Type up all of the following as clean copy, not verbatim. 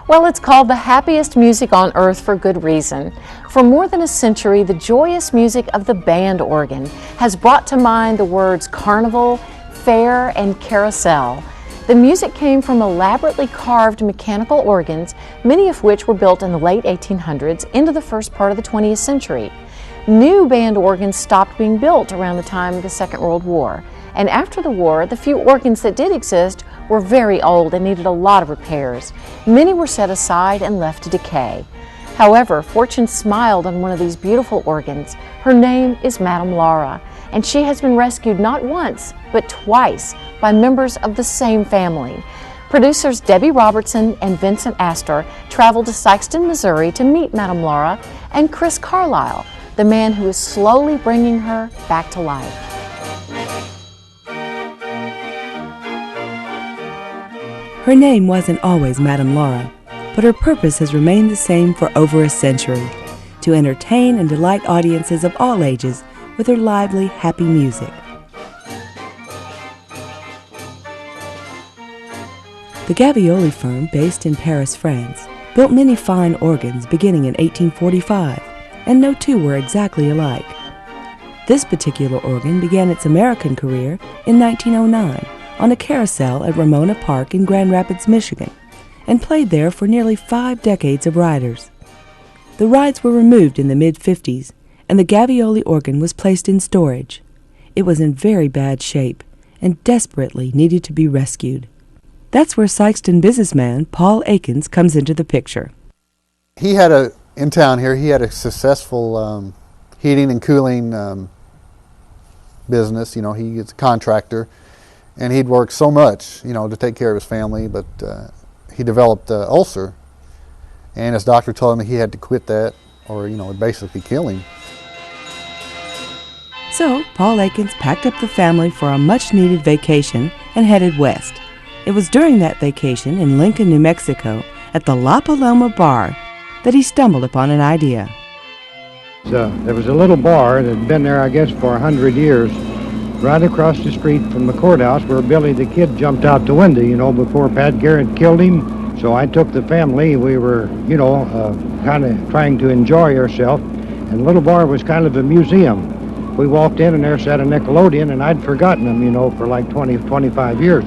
Well, it's called the happiest music on earth for good reason. For more than a century, the joyous music of the band organ has brought to mind the words carnival, fair, and carousel. The music came from elaborately carved mechanical organs, many of which were built in the late 1800s into the first part of the 20th century. New band organs stopped being built around the time of the Second World War. And after the war, the few organs that did exist were very old and needed a lot of repairs. Many were set aside and left to decay. However, fortune smiled on one of these beautiful organs. Her name is Madame Laura, and she has been rescued not once, but twice by members of the same family. Producers Debbie Robertson and Vincent Astor traveled to Sikeston, Missouri to meet Madame Laura and Chris Carlisle, the man who is slowly bringing her back to life. Her name wasn't always Madame Laura, but her purpose has remained the same for over a century, to entertain and delight audiences of all ages with her lively, happy music. The Gavioli firm, based in Paris, France, built many fine organs beginning in 1845, and no two were exactly alike. This particular organ began its American career in 1909 on a carousel at Ramona Park in Grand Rapids, Michigan, and played there for nearly 5 decades of riders. The rides were removed in the mid-50s, and the Gavioli organ was placed in storage. It was in very bad shape and desperately needed to be rescued. That's where Sikeston businessman Paul Akins comes into the picture. He had in town here, he had a successful heating and cooling business. You know, he is a contractor, and he'd worked so much, you know, to take care of his family, but he developed an ulcer, and his doctor told him he had to quit that, or, you know, it'd basically kill him. So, Paul Akins packed up the family for a much-needed vacation and headed west. It was during that vacation in Lincoln, New Mexico, at the La Paloma Bar, that he stumbled upon an idea. There was a little bar that had been there, I guess, for 100 years, right across the street from the courthouse where Billy the Kid jumped out the window, you know, before Pat Garrett killed him. So I took the family. We were, you know, kind of trying to enjoy ourselves. And the little bar was kind of a museum. We walked in and there sat a Nickelodeon, and I'd forgotten them, you know, for like 20, 25 years.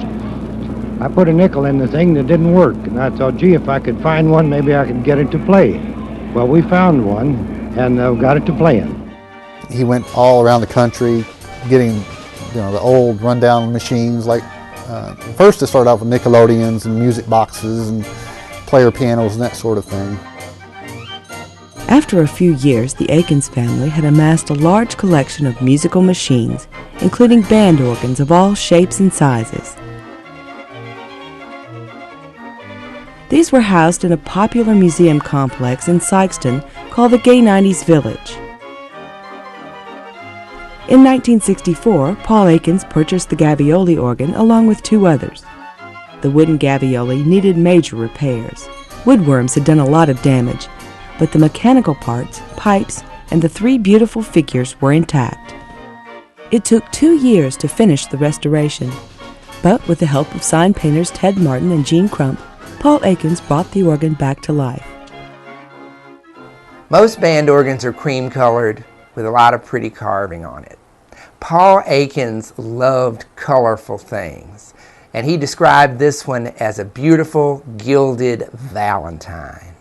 I put a nickel in the thing that didn't work, and I thought, gee, if I could find one, maybe I could get it to play. Well, we found one and got it to playing. He went all around the country getting, you know, the old rundown machines. Like first it started out with Nickelodeons and music boxes and player pianos and that sort of thing. After a few years, the Akins family had amassed a large collection of musical machines, including band organs of all shapes and sizes. These were housed in a popular museum complex in Sikeston called the Gay 90s Village. In 1964, Paul Akins purchased the Gavioli organ along with 2 others. The wooden Gavioli needed major repairs. Woodworms had done a lot of damage, but the mechanical parts, pipes, and the 3 beautiful figures were intact. It took 2 years to finish the restoration, but with the help of sign painters Ted Martin and Gene Crump, Paul Akins brought the organ back to life. Most band organs are cream colored with a lot of pretty carving on it. Paul Akins loved colorful things, and he described this one as a beautiful gilded Valentine.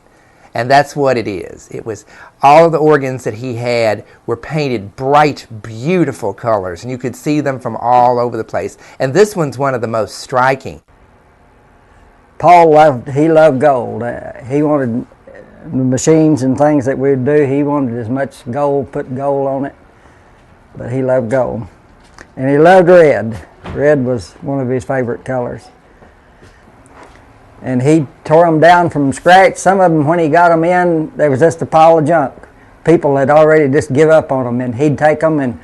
And that's what it is. It was all of the organs that he had were painted bright, beautiful colors, and you could see them from all over the place. And this one's one of the most striking. Paul loved gold. He wanted the machines and things that we'd do, he wanted as much gold, put gold on it, but he loved gold. And he loved red. Red was one of his favorite colors. And he tore them down from scratch. Some of them, when he got them in, there was just a pile of junk. People had already just give up on them, and he'd take them, and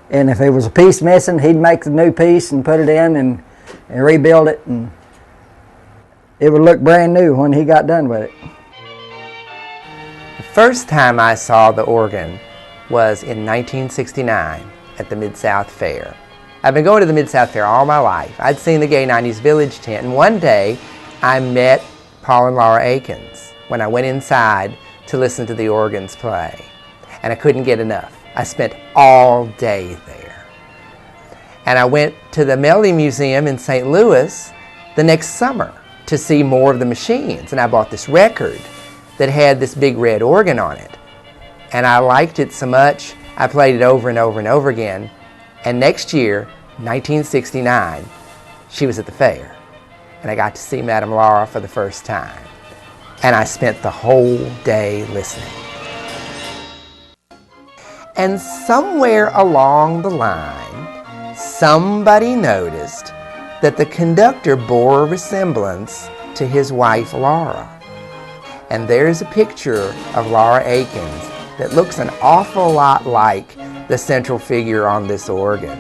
if there was a piece missing, he'd make the new piece and put it in and rebuild it, and it would look brand new when he got done with it. The first time I saw the organ was in 1969 at the Mid-South Fair. I've been going to the Mid-South Fair all my life. I'd seen the Gay 90s Village tent, and one day I met Paul and Laura Akins, when I went inside to listen to the organs play. And I couldn't get enough. I spent all day there. And I went to the Melody Museum in St. Louis the next summer to see more of the machines. And I bought this record that had this big red organ on it. And I liked it so much, I played it over and over and over again. And next year, 1969, she was at the fair. And I got to see Madame Laura for the first time. And I spent the whole day listening. And somewhere along the line, somebody noticed that the conductor bore a resemblance to his wife, Laura. And there's a picture of Laura Akins that looks an awful lot like the central figure on this organ.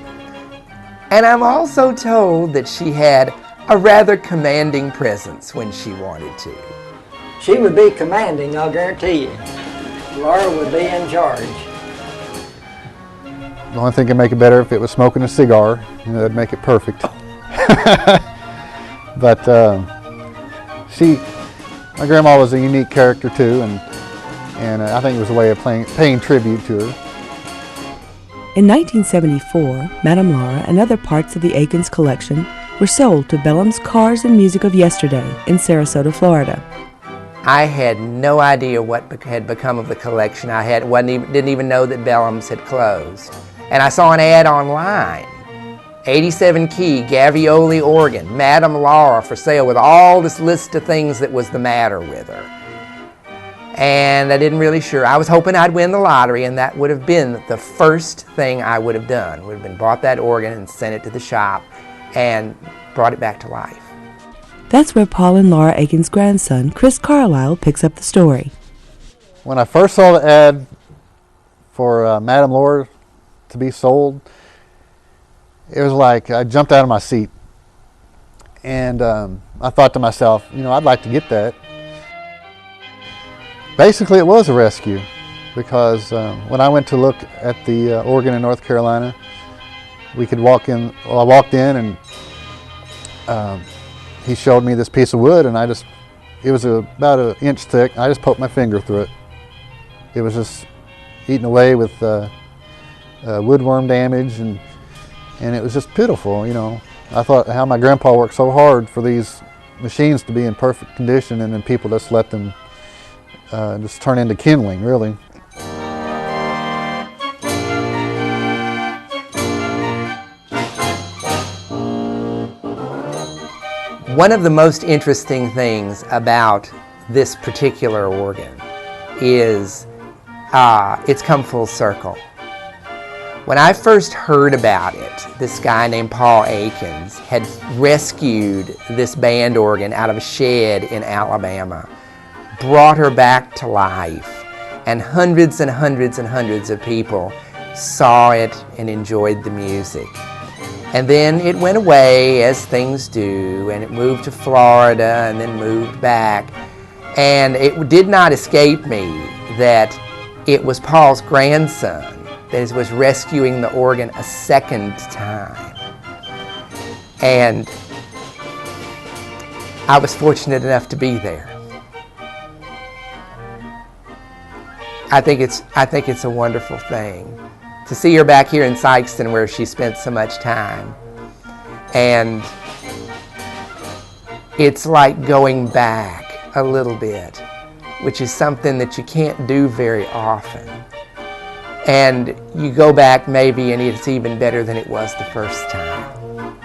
And I'm also told that she had a rather commanding presence when she wanted to. She would be commanding, I'll guarantee you. Laura would be in charge. The only thing could make it better if it was smoking a cigar. You know, that'd make it perfect. But my grandma was a unique character too, and I think it was a way of paying tribute to her. In 1974, Madame Laura and other parts of the Akins collection were sold to Bellum's Cars and Music of Yesterday in Sarasota, Florida. I had no idea what had become of the collection. I didn't even know that Bellum's had closed. And I saw an ad online, 87 key Gavioli organ, Madame Laura for sale, with all this list of things that was the matter with her. And I didn't really sure. I was hoping I'd win the lottery, and that would have been the first thing I would have done. Would have been bought that organ and sent it to the shop and brought it back to life. That's where Paul and Laura Akins' grandson, Chris Carlisle, picks up the story. When I first saw the ad for Madame Laura to be sold, it was like I jumped out of my seat. And I thought to myself, you know, I'd like to get that. Basically, it was a rescue, because when I went to look at the organ in North Carolina, we could walk in. Well, I walked in, and he showed me this piece of wood, and it was about an inch thick. I just poked my finger through it. It was just eaten away with woodworm damage, and it was just pitiful, you know. I thought how my grandpa worked so hard for these machines to be in perfect condition, and then people just let them just turn into kindling, really. One of the most interesting things about this particular organ is it's come full circle. When I first heard about it, this guy named Paul Akins had rescued this band organ out of a shed in Alabama, brought her back to life, and hundreds and hundreds and hundreds of people saw it and enjoyed the music. And then it went away, as things do, and it moved to Florida and then moved back. And it did not escape me that it was Paul's grandson that was rescuing the organ a second time. And I was fortunate enough to be there. I think it's a wonderful thing to see her back here in Sykeston, where she spent so much time. And it's like going back a little bit, which is something that you can't do very often. And you go back maybe, and it's even better than it was the first time.